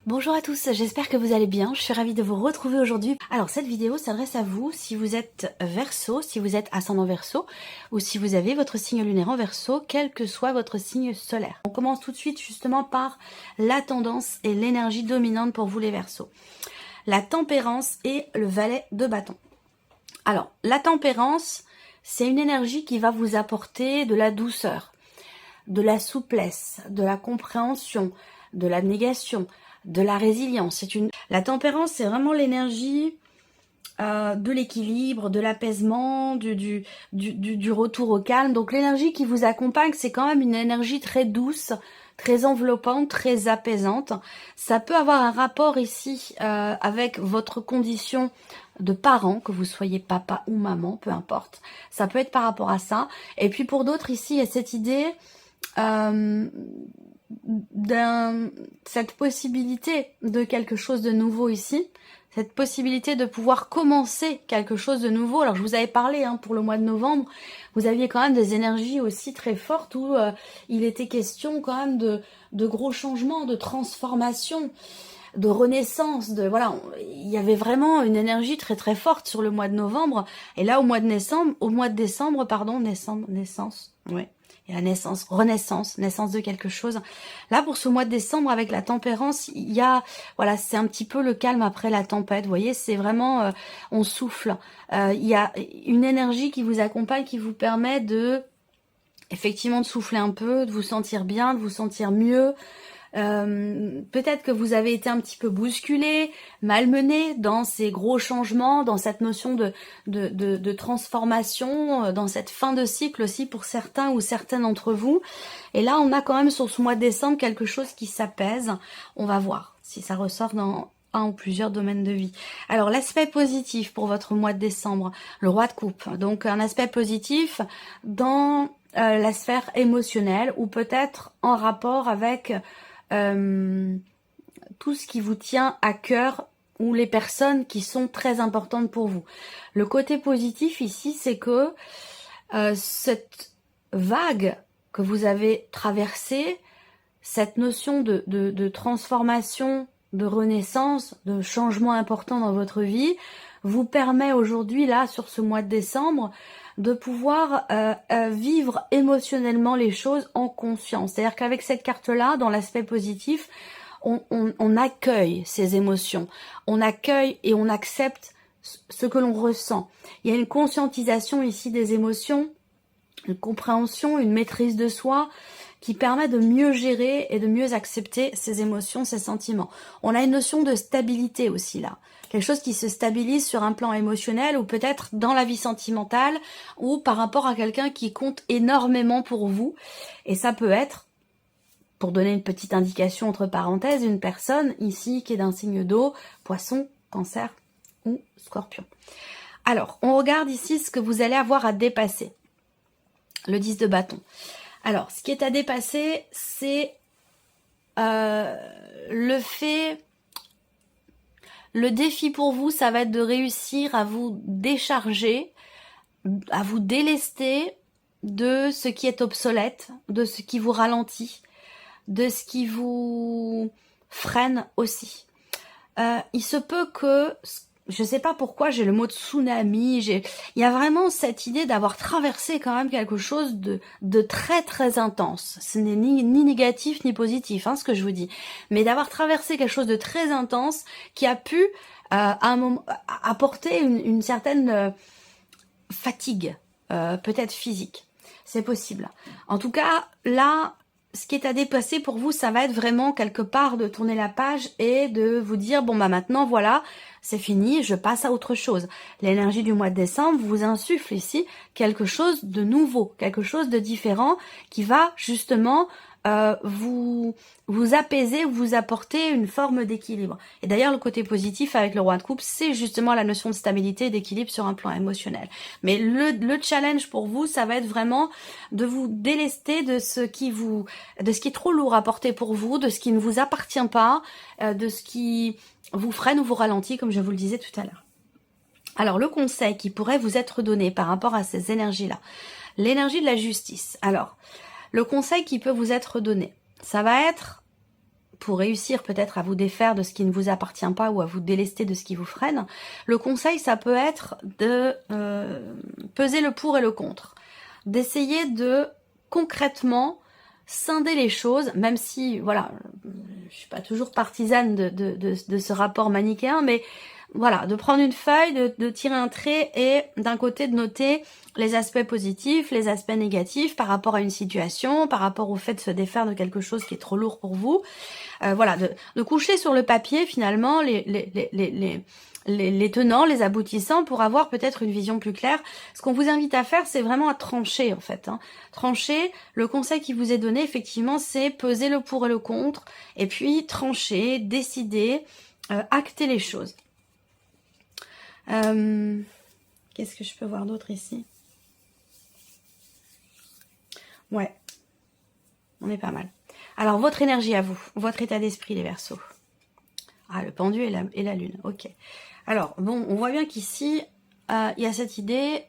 Bonjour à tous, j'espère que vous allez bien, je suis ravie de vous retrouver aujourd'hui. Alors cette vidéo s'adresse à vous si vous êtes Verseau, si vous êtes ascendant Verseau ou si vous avez votre signe lunaire en Verseau, quel que soit votre signe solaire. On commence tout de suite justement par la tendance et l'énergie dominante pour vous les Verseaux. La tempérance et le valet de bâton. Alors la tempérance, c'est une énergie qui va vous apporter de la douceur, de la souplesse, de la compréhension, de l'abnégation, de la résilience. La tempérance, c'est vraiment l'énergie de l'équilibre, de l'apaisement, du retour au calme. Donc l'énergie qui vous accompagne, c'est quand même une énergie très douce, très enveloppante, très apaisante. Ça peut avoir un rapport ici avec votre condition de parent, que vous soyez papa ou maman, peu importe. Ça peut être par rapport à ça. Et puis pour d'autres ici, il y a cette idée cette possibilité de quelque chose de nouveau ici, cette possibilité de pouvoir commencer quelque chose de nouveau. Alors je vous avais parlé pour le mois de novembre, vous aviez quand même des énergies aussi très fortes où il était question quand même de gros changements, de transformation, de renaissance, voilà, il y avait vraiment une énergie très très forte sur le mois de novembre. Et là au mois de décembre, naissance, ouais. Et la naissance, naissance de quelque chose. Là, pour ce mois de décembre, avec la tempérance, il y a, voilà, c'est un petit peu le calme après la tempête. Vous voyez, c'est vraiment, on souffle. Il y a une énergie qui vous accompagne, qui vous permet effectivement, de souffler un peu, de vous sentir bien, de vous sentir mieux. Peut-être que vous avez été un petit peu bousculé, malmené dans ces gros changements, dans cette notion de transformation, dans cette fin de cycle aussi pour certains ou certaines d'entre vous. Et là, on a quand même sur ce mois de décembre quelque chose qui s'apaise. On va voir si ça ressort dans un ou plusieurs domaines de vie. Alors, l'aspect positif pour votre mois de décembre, le roi de coupe. Donc, un aspect positif dans la sphère émotionnelle ou peut-être en rapport avec tout ce qui vous tient à cœur ou les personnes qui sont très importantes pour vous. Le côté positif ici, c'est que cette vague que vous avez traversée, cette notion de transformation, de renaissance, de changement important dans votre vie, vous permet aujourd'hui, là, sur ce mois de décembre, de pouvoir vivre émotionnellement les choses en conscience. C'est-à-dire qu'avec cette carte-là, dans l'aspect positif, on accueille ces émotions. On accueille et on accepte ce que l'on ressent. Il y a une conscientisation ici des émotions, une compréhension, une maîtrise de soi qui permet de mieux gérer et de mieux accepter ces émotions, ces sentiments. On a une notion de stabilité aussi là. Quelque chose qui se stabilise sur un plan émotionnel ou peut-être dans la vie sentimentale ou par rapport à quelqu'un qui compte énormément pour vous. Et ça peut être, pour donner une petite indication entre parenthèses, une personne ici qui est d'un signe d'eau, poisson, cancer ou scorpion. Alors, on regarde ici ce que vous allez avoir à dépasser. Le 10 de bâton. Alors, ce qui est à dépasser, c'est le défi pour vous, ça va être de réussir à vous décharger, à vous délester de ce qui est obsolète, de ce qui vous ralentit, de ce qui vous freine aussi. Il se peut que, je sais pas pourquoi, j'ai le mot de tsunami, il y a vraiment cette idée d'avoir traversé quand même quelque chose de très très intense. Ce n'est ni négatif ni positif, ce que je vous dis. Mais d'avoir traversé quelque chose de très intense qui a pu, à un moment, apporter une certaine fatigue, peut-être physique. C'est possible. En tout cas, là, ce qui est à dépasser pour vous, ça va être vraiment quelque part de tourner la page et de vous dire, bon maintenant voilà, c'est fini, je passe à autre chose. L'énergie du mois de décembre vous insuffle ici quelque chose de nouveau, quelque chose de différent qui va justement vous apaiser, vous apporter une forme d'équilibre. Et d'ailleurs, le côté positif avec le roi de coupe, c'est justement la notion de stabilité et d'équilibre sur un plan émotionnel. Mais le challenge pour vous, ça va être vraiment de vous délester de ce qui est trop lourd à porter pour vous, de ce qui ne vous appartient pas, de ce qui vous freine ou vous ralentit, comme je vous le disais tout à l'heure. Alors, le conseil qui pourrait vous être donné par rapport à ces énergies-là, l'énergie de la justice. Alors, le conseil qui peut vous être donné, ça va être pour réussir peut-être à vous défaire de ce qui ne vous appartient pas ou à vous délester de ce qui vous freine, le conseil, ça peut être de peser le pour et le contre. D'essayer de concrètement scinder les choses, même si, voilà, je suis pas toujours partisane de ce rapport manichéen, mais voilà, de prendre une feuille, de tirer un trait et d'un côté de noter les aspects positifs, les aspects négatifs par rapport à une situation, par rapport au fait de se défaire de quelque chose qui est trop lourd pour vous. Voilà, de coucher sur le papier finalement les tenants, les aboutissants pour avoir peut-être une vision plus claire. Ce qu'on vous invite à faire, c'est vraiment à trancher en fait. Trancher, le conseil qui vous est donné effectivement, c'est peser le pour et le contre et puis trancher, décider, acter les choses. Qu'est-ce que je peux voir d'autre ici? Ouais, on est pas mal. Alors, votre énergie à vous, votre état d'esprit, les Verseaux. Ah, le pendu et la lune, ok. Alors, bon, on voit bien qu'ici, il y a cette idée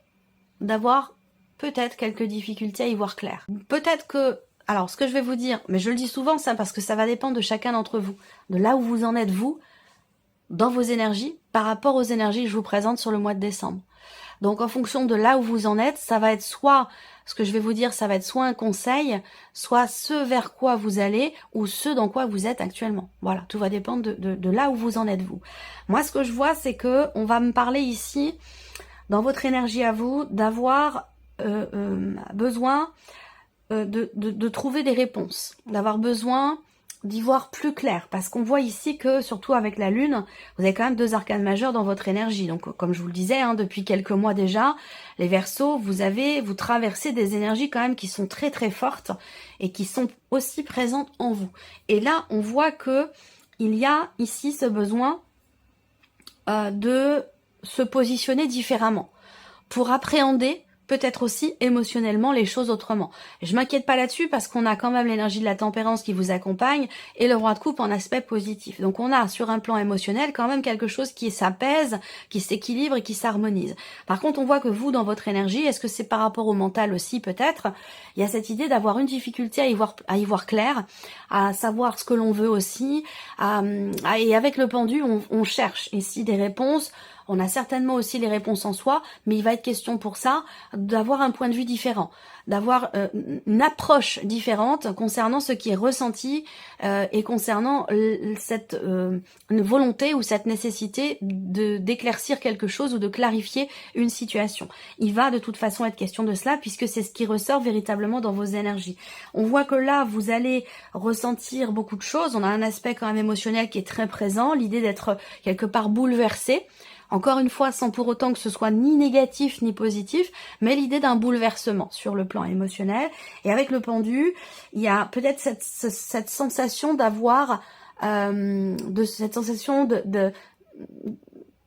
d'avoir peut-être quelques difficultés à y voir clair. Peut-être que, alors, ce que je vais vous dire, mais je le dis souvent, ça, parce que ça va dépendre de chacun d'entre vous, de là où vous en êtes, vous, dans vos énergies, par rapport aux énergies que je vous présente sur le mois de décembre. Donc en fonction de là où vous en êtes, ça va être soit, ce que je vais vous dire, ça va être soit un conseil, soit ce vers quoi vous allez, ou ce dans quoi vous êtes actuellement. Voilà, tout va dépendre de là où vous en êtes vous. Moi ce que je vois, c'est que on va me parler ici, dans votre énergie à vous, d'avoir besoin de trouver des réponses, d'avoir besoin d'y voir plus clair, parce qu'on voit ici que, surtout avec la lune, vous avez quand même 2 arcanes majeurs dans votre énergie. Donc, comme je vous le disais, depuis quelques mois déjà, les Verseaux, vous traversez des énergies quand même qui sont très très fortes et qui sont aussi présentes en vous. Et là, on voit que il y a ici ce besoin de se positionner différemment pour appréhender peut-être aussi émotionnellement les choses autrement. Je m'inquiète pas là-dessus parce qu'on a quand même l'énergie de la tempérance qui vous accompagne et le roi de coupe en aspect positif. Donc on a sur un plan émotionnel quand même quelque chose qui s'apaise, qui s'équilibre et qui s'harmonise. Par contre, on voit que vous, dans votre énergie, est-ce que c'est par rapport au mental aussi peut-être, il y a cette idée d'avoir une difficulté à y voir clair, à savoir ce que l'on veut aussi, et avec le pendu, on cherche ici des réponses. On a certainement aussi les réponses en soi, mais il va être question pour ça d'avoir un point de vue différent, d'avoir une approche différente concernant ce qui est ressenti et concernant cette une volonté ou cette nécessité d'éclaircir quelque chose ou de clarifier une situation. Il va de toute façon être question de cela puisque c'est ce qui ressort véritablement dans vos énergies. On voit que là, vous allez ressentir beaucoup de choses. On a un aspect quand même émotionnel qui est très présent, l'idée d'être quelque part bouleversé. Encore une fois, sans pour autant que ce soit ni négatif ni positif, mais l'idée d'un bouleversement sur le plan émotionnel. Et avec le pendu, il y a peut-être cette sensation d'avoir, cette sensation de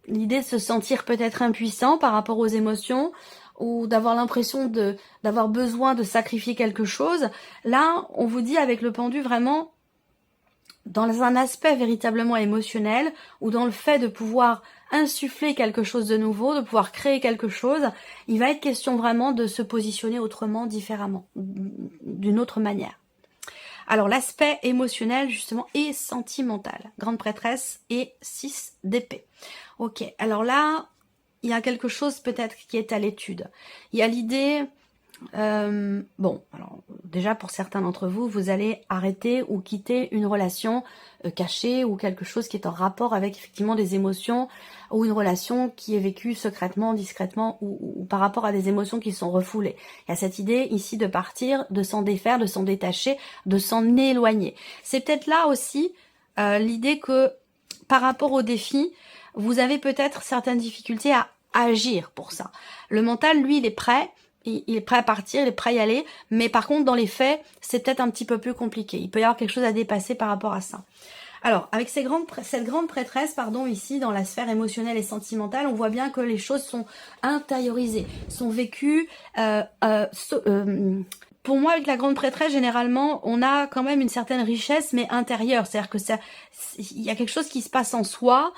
l'idée de se sentir peut-être impuissant par rapport aux émotions, ou d'avoir l'impression d'avoir besoin de sacrifier quelque chose. Là, on vous dit avec le pendu vraiment dans un aspect véritablement émotionnel, ou dans le fait de pouvoir insuffler quelque chose de nouveau, de pouvoir créer quelque chose, il va être question vraiment de se positionner autrement, différemment, d'une autre manière. Alors l'aspect émotionnel justement et sentimental, grande prêtresse et 6 d'épée. Ok, alors là, il y a quelque chose peut-être qui est à l'étude. Il y a l'idée... bon, alors déjà pour certains d'entre vous, vous allez arrêter ou quitter une relation cachée ou quelque chose qui est en rapport avec effectivement des émotions ou une relation qui est vécue secrètement, discrètement ou par rapport à des émotions qui sont refoulées. Il y a cette idée ici de partir, de s'en défaire, de s'en détacher, de s'en éloigner. C'est peut-être là aussi l'idée que par rapport au défi, vous avez peut-être certaines difficultés à agir pour ça. Le mental, lui, il est prêt. Il est prêt à partir, il est prêt à y aller, mais par contre, dans les faits, c'est peut-être un petit peu plus compliqué. Il peut y avoir quelque chose à dépasser par rapport à ça. Alors, avec cette grande prêtresse, ici, dans la sphère émotionnelle et sentimentale, on voit bien que les choses sont intériorisées, sont vécues. Pour moi, avec la grande prêtresse, généralement, on a quand même une certaine richesse, mais intérieure. C'est-à-dire que il y a quelque chose qui se passe en soi,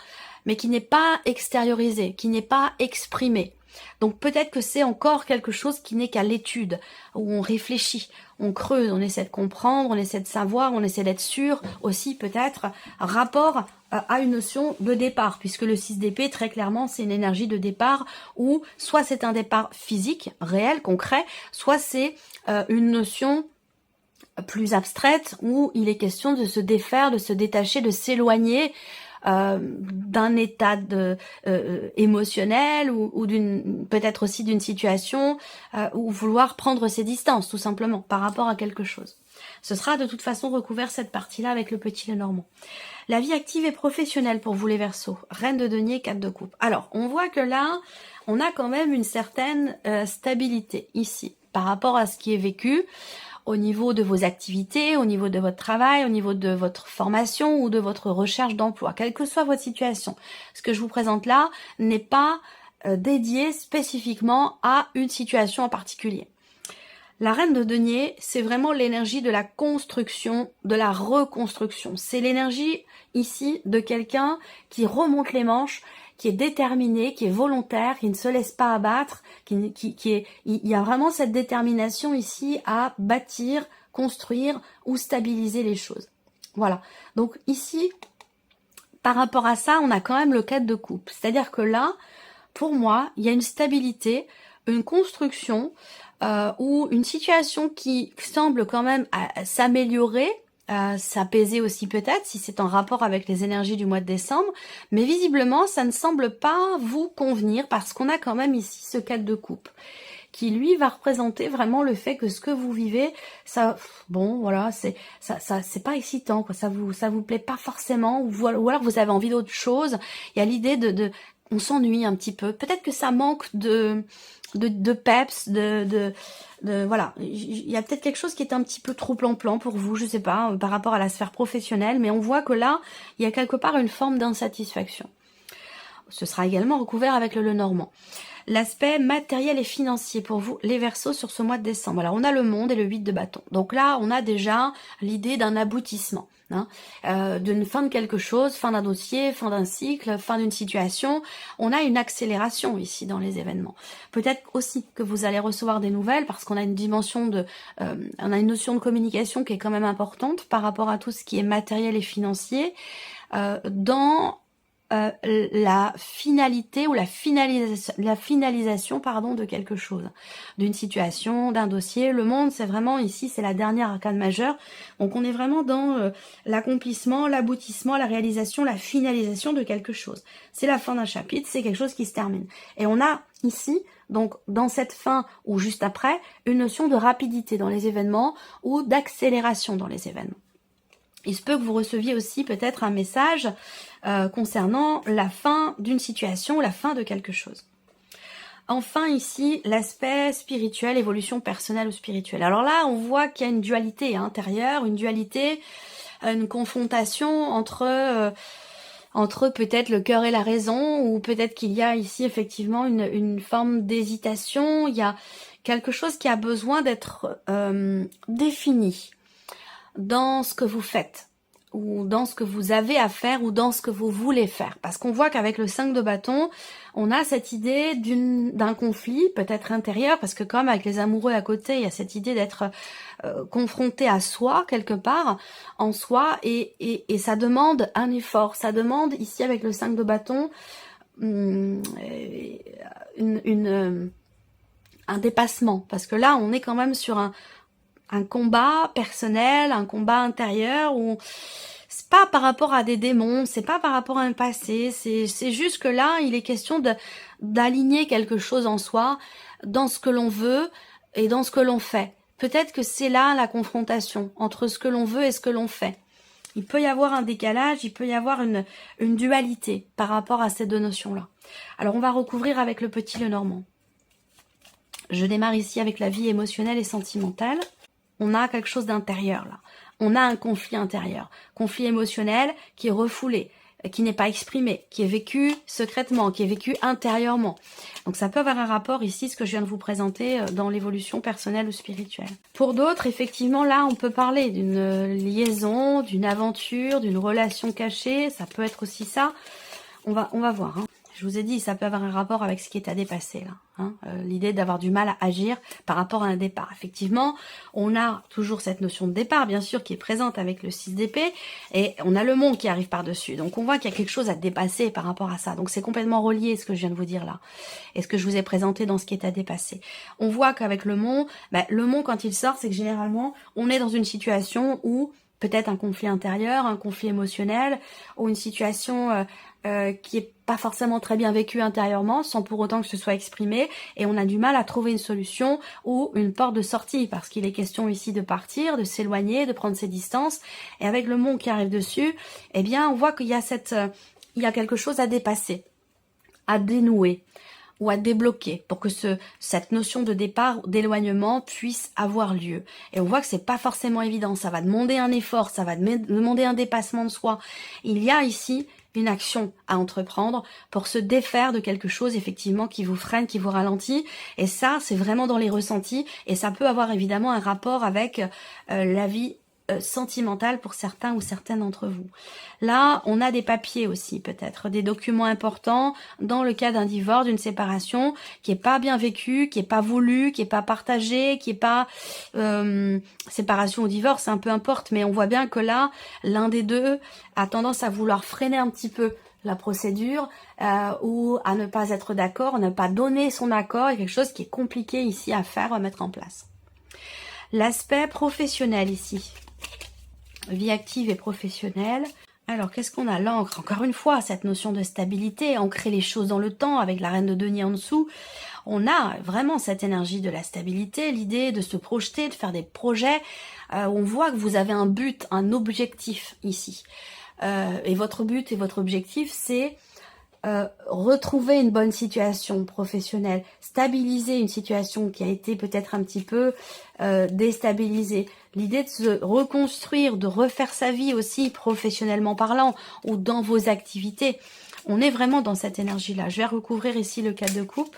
mais qui n'est pas extériorisé, qui n'est pas exprimé. Donc peut-être que c'est encore quelque chose qui n'est qu'à l'étude, où on réfléchit, on creuse, on essaie de comprendre, on essaie de savoir, on essaie d'être sûr aussi peut-être, rapport à une notion de départ, puisque le 6 d'épée, très clairement, c'est une énergie de départ où soit c'est un départ physique, réel, concret, soit c'est une notion plus abstraite où il est question de se défaire, de se détacher, de s'éloigner d'un état émotionnel ou d'une peut-être aussi d'une situation ou vouloir prendre ses distances tout simplement par rapport à quelque chose. Ce sera de toute façon recouvert cette partie-là avec le petit Lenormand. La vie active et professionnelle pour vous les Verseaux. Reine de denier, 4 de coupe. Alors, on voit que là, on a quand même une certaine stabilité ici par rapport à ce qui est vécu au niveau de vos activités, au niveau de votre travail, au niveau de votre formation ou de votre recherche d'emploi, quelle que soit votre situation. Ce que je vous présente là n'est pas dédié spécifiquement à une situation en particulier. La reine de denier, c'est vraiment l'énergie de la construction, de la reconstruction. C'est l'énergie ici de quelqu'un qui remonte les manches, qui est déterminé, qui est volontaire, qui ne se laisse pas abattre, il y a vraiment cette détermination ici à bâtir, construire ou stabiliser les choses. Voilà. Donc ici, par rapport à ça, on a quand même le 4 de coupe. C'est-à-dire que là, pour moi, il y a une stabilité, une construction ou une situation qui semble quand même s'améliorer, s'apaiser aussi peut-être si c'est en rapport avec les énergies du mois de décembre, mais visiblement ça ne semble pas vous convenir parce qu'on a quand même ici ce 4 de coupe qui lui va représenter vraiment le fait que ce que vous vivez, ça, bon voilà, c'est pas excitant quoi, ça vous plaît pas forcément ou alors vous avez envie d'autre chose. Il y a l'idée on s'ennuie un petit peu. Peut-être que ça manque de peps, voilà. Il y a peut-être quelque chose qui est un petit peu trop plan-plan pour vous, je sais pas, par rapport à la sphère professionnelle, mais on voit que là, il y a quelque part une forme d'insatisfaction. Ce sera également recouvert avec le Lenormand. L'aspect matériel et financier pour vous, les Verseaux, sur ce mois de décembre. Alors, on a le monde et le 8 de bâton. Donc là, on a déjà l'idée d'un aboutissement. D'une fin de quelque chose, fin d'un dossier, fin d'un cycle, fin d'une situation. On a une accélération ici dans les événements. Peut-être aussi que vous allez recevoir des nouvelles parce qu'on a une dimension on a une notion de communication qui est quand même importante par rapport à tout ce qui est matériel et financier dans la finalité ou la finalisation de quelque chose, d'une situation, d'un dossier. Le monde, c'est vraiment ici, c'est la dernière arcane majeure. Donc on est vraiment dans l'accomplissement, l'aboutissement, la réalisation, la finalisation de quelque chose. C'est la fin d'un chapitre, c'est quelque chose qui se termine. Et on a ici, donc dans cette fin ou juste après, une notion de rapidité dans les événements ou d'accélération dans les événements. Il se peut que vous receviez aussi peut-être un message concernant la fin d'une situation, la fin de quelque chose. Enfin ici, l'aspect spirituel, évolution personnelle ou spirituelle. Alors là, on voit qu'il y a une dualité intérieure, une dualité, une confrontation entre peut-être le cœur et la raison, ou peut-être qu'il y a ici effectivement une forme d'hésitation, il y a quelque chose qui a besoin d'être défini dans ce que vous faites, ou dans ce que vous avez à faire, ou dans ce que vous voulez faire. Parce qu'on voit qu'avec le 5 de bâton, on a cette idée d'un conflit, peut-être intérieur, parce que comme avec les amoureux à côté, il y a cette idée d'être confronté à soi, quelque part, en soi, et ça demande un effort. Ça demande, ici avec le 5 de bâton, un dépassement. Parce que là, on est quand même sur un combat personnel, un combat intérieur où c'est pas par rapport à des démons, c'est pas par rapport à un passé, c'est juste que là, il est question d'aligner quelque chose en soi, dans ce que l'on veut et dans ce que l'on fait. Peut-être que c'est là la confrontation entre ce que l'on veut et ce que l'on fait. Il peut y avoir un décalage, il peut y avoir une dualité par rapport à ces deux notions-là. Alors on va recouvrir avec le petit Lenormand. Je démarre ici avec la vie émotionnelle et sentimentale. On a quelque chose d'intérieur là. On a un conflit intérieur. Conflit émotionnel qui est refoulé, qui n'est pas exprimé, qui est vécu secrètement, qui est vécu intérieurement. Donc ça peut avoir un rapport ici, ce que je viens de vous présenter dans l'évolution personnelle ou spirituelle. Pour d'autres, effectivement, là, on peut parler d'une liaison, d'une aventure, d'une relation cachée. Ça peut être aussi ça. On va voir. Je vous ai dit, ça peut avoir un rapport avec ce qui est à dépasser là. Hein, l'idée d'avoir du mal à agir par rapport à un départ. Effectivement, on a toujours cette notion de départ, bien sûr, qui est présente avec le 6 d'épée, et on a le monde qui arrive par-dessus. Donc on voit qu'il y a quelque chose à dépasser par rapport à ça. Donc c'est complètement relié ce que je viens de vous dire là, et ce que je vous ai présenté dans ce qui est à dépasser. On voit qu'avec le monde quand il sort, c'est que généralement, on est dans une situation où peut-être un conflit intérieur, un conflit émotionnel, ou une situation qui est pas forcément très bien vécue intérieurement, sans pour autant que ce soit exprimé, et on a du mal à trouver une solution ou une porte de sortie, parce qu'il est question ici de partir, de s'éloigner, de prendre ses distances, et avec le monde qui arrive dessus, eh bien, on voit qu'il y a il y a quelque chose à dépasser, à dénouer, ou à débloquer pour que cette notion de départ, d'éloignement puisse avoir lieu. Et on voit que c'est pas forcément évident, ça va demander un effort, ça va demander un dépassement de soi. Il y a ici une action à entreprendre pour se défaire de quelque chose effectivement qui vous freine, qui vous ralentit. Et ça, c'est vraiment dans les ressentis, et ça peut avoir évidemment un rapport avec la vie sentimentale pour certains ou certaines d'entre vous. Là, on a des papiers aussi, peut-être, des documents importants dans le cas d'un divorce, d'une séparation qui est pas bien vécu, qui est pas voulu, qui est pas partagé, qui est pas séparation ou divorce, peu importe, mais on voit bien que là, l'un des deux a tendance à vouloir freiner un petit peu la procédure ou à ne pas être d'accord, à ne pas donner son accord, il y a quelque chose qui est compliqué ici à faire, à mettre en place. L'aspect professionnel ici. Vie active et professionnelle. Alors, qu'est-ce qu'on a? L'encre, encore une fois, cette notion de stabilité, ancrer les choses dans le temps avec la reine de denier en dessous. On a vraiment cette énergie de la stabilité, l'idée de se projeter, de faire des projets. On voit que vous avez un but, un objectif ici. Et votre but et votre objectif, c'est retrouver une bonne situation professionnelle, stabiliser une situation qui a été peut-être un petit peu déstabilisée. L'idée de se reconstruire, de refaire sa vie aussi professionnellement parlant ou dans vos activités. On est vraiment dans cette énergie-là. Je vais recouvrir ici le 4 de coupe,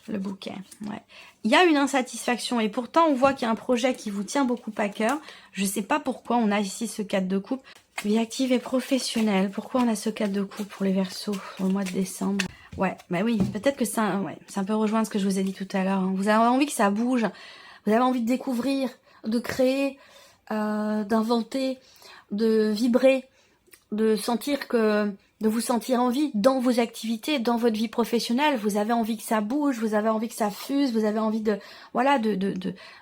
le bouquet. Ouais. Il y a une insatisfaction et pourtant on voit qu'il y a un projet qui vous tient beaucoup à cœur. Je ne sais pas pourquoi on a ici ce 4 de coupe. Vie active et professionnelle. Pourquoi on a ce 4 de coupe pour les Verseaux au mois de décembre? Ouais, bah oui, peut-être que ça peut rejoindre ce que je vous ai dit tout à l'heure. Vous avez envie que ça bouge, vous avez envie de découvrir, de créer, d'inventer, de vibrer, de vous sentir en vie dans vos activités, dans votre vie professionnelle. Vous avez envie que ça bouge, vous avez envie que ça fuse, vous avez envie de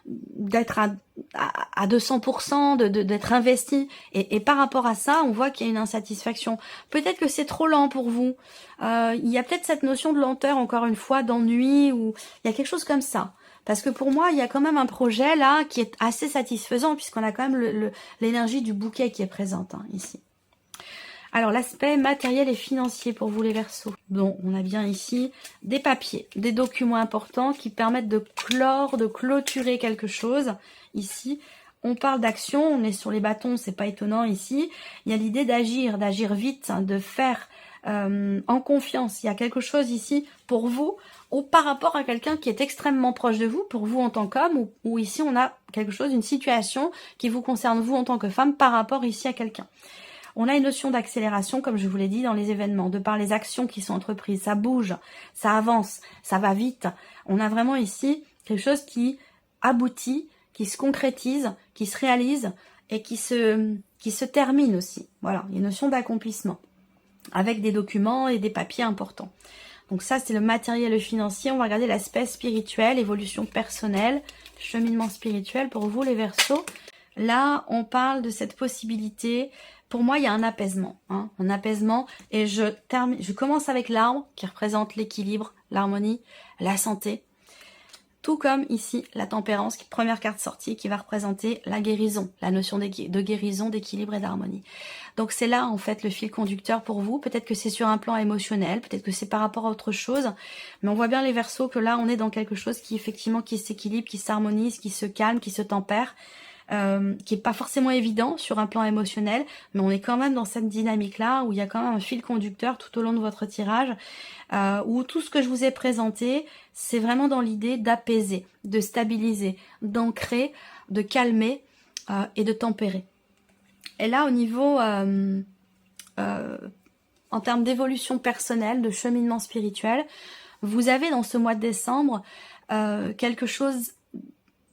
d'être à 200%, d'être investi. Et par rapport à ça, on voit qu'il y a une insatisfaction. Peut-être que c'est trop lent pour vous. Il y a peut-être cette notion de lenteur, encore une fois, d'ennui, ou il y a quelque chose comme ça. Parce que pour moi, il y a quand même un projet là qui est assez satisfaisant, puisqu'on a quand même l'énergie du bouquet qui est présente ici. Alors, l'aspect matériel et financier pour vous les Verseaux. Bon, on a bien ici des papiers, des documents importants qui permettent de clôturer quelque chose. Ici, on parle d'action, on est sur les bâtons, c'est pas étonnant ici. Il y a l'idée d'agir vite, de faire en confiance. Il y a quelque chose ici pour vous ou par rapport à quelqu'un qui est extrêmement proche de vous, pour vous en tant qu'homme, ou ici on a quelque chose, une situation qui vous concerne vous en tant que femme par rapport ici à quelqu'un. On a une notion d'accélération, comme je vous l'ai dit, dans les événements, de par les actions qui sont entreprises. Ça bouge, ça avance, ça va vite. On a vraiment ici quelque chose qui aboutit, qui se concrétise, qui se réalise et qui se termine aussi. Voilà, une notion d'accomplissement avec des documents et des papiers importants. Donc ça, c'est le matériel, le financier. On va regarder l'aspect spirituel, évolution personnelle, cheminement spirituel pour vous les Verseaux. Là, on parle de cette possibilité. Pour moi, il y a un apaisement, un apaisement. Et je commence avec l'arbre qui représente l'équilibre, l'harmonie, la santé. Tout comme ici, la tempérance, première carte sortie, qui va représenter la guérison, la notion de guérison, d'équilibre et d'harmonie. Donc c'est là, en fait, le fil conducteur pour vous. Peut-être que c'est sur un plan émotionnel, peut-être que c'est par rapport à autre chose. Mais on voit bien les Verseaux que là, on est dans quelque chose qui, effectivement, qui s'équilibre, qui s'harmonise, qui se calme, qui se tempère. Qui est pas forcément évident sur un plan émotionnel, mais on est quand même dans cette dynamique-là où il y a quand même un fil conducteur tout au long de votre tirage, où tout ce que je vous ai présenté, c'est vraiment dans l'idée d'apaiser, de stabiliser, d'ancrer, de calmer et de tempérer. Et là, au niveau en termes d'évolution personnelle, de cheminement spirituel, vous avez dans ce mois de décembre quelque chose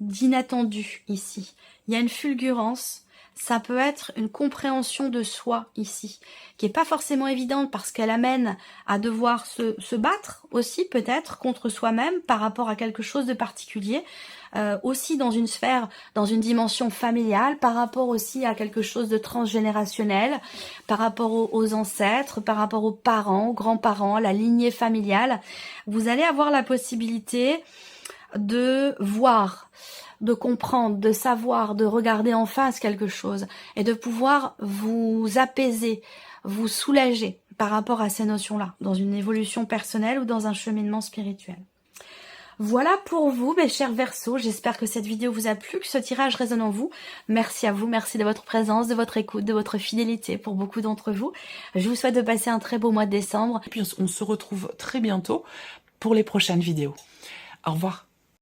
d'inattendu ici. Il y a une fulgurance, ça peut être une compréhension de soi ici, qui est pas forcément évidente parce qu'elle amène à devoir se battre aussi peut-être contre soi-même par rapport à quelque chose de particulier, aussi dans une sphère, dans une dimension familiale, par rapport aussi à quelque chose de transgénérationnel, par rapport aux ancêtres, par rapport aux parents, aux grands-parents, la lignée familiale. Vous allez avoir la possibilité de voir, de comprendre, de savoir, de regarder en face quelque chose et de pouvoir vous apaiser, vous soulager par rapport à ces notions-là, dans une évolution personnelle ou dans un cheminement spirituel. Voilà pour vous, mes chers Verseaux. J'espère que cette vidéo vous a plu, que ce tirage résonne en vous. Merci à vous, merci de votre présence, de votre écoute, de votre fidélité pour beaucoup d'entre vous. Je vous souhaite de passer un très beau mois de décembre. Et puis on se retrouve très bientôt pour les prochaines vidéos. Au revoir.